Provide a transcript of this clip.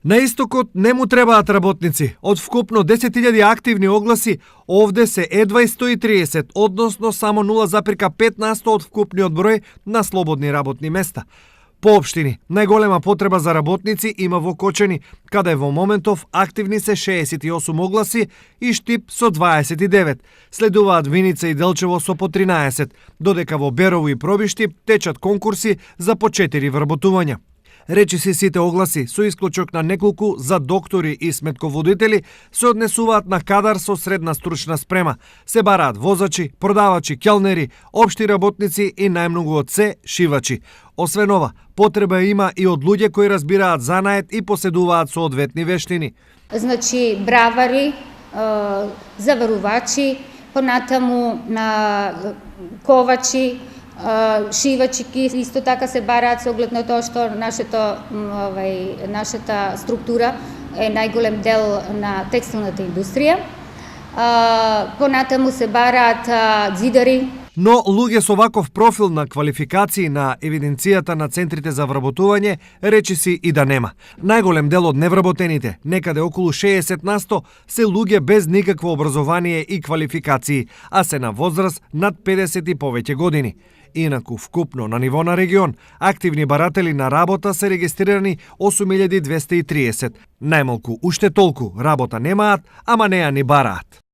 На истокот не му требаат работници. Од вкупно 10.000 активни огласи, овде се едва и 130, односно само 0,5% од вкупниот број на слободни работни места. По општини, најголема потреба за работници има во Кочани, каде во моментов активни се 68 огласи и Штип со 29. Следуваат Виница и Делчево со по 13, додека во Берово и Пробиштип течат конкурси за по 4 вработувања. Речиси сите огласи, со исклучок на неколку за доктори и сметководители, се однесуваат на кадар со средна стручна спрема. Се бараат возачи, продавачи, келнери, општи работници и најмногу од се шивачи. Освен ова, потреба има и од луѓе кои разбираат занает и поседуваат соодветни вештини. Значи, бравари, заварувачи, понатаму на ковачи, шивачки исто така се бараат со оглед на тоа што нашата структура е најголем дел на текстилната индустрија. Понатаму се бараат ѕидари. Но луѓе со ваков профил на квалификации на евиденцијата на центрите за вработување речиси и да нема. Најголем дел од невработените, некаде околу 60%, се луѓе без никакво образование и квалификации, а се на возраст над 50 и повеќе години. Инаку, вкупно на ниво на регион, активни баратели на работа се регистрирани 8230. Најмалку уште толку работа немаат, ама неа ни бараат.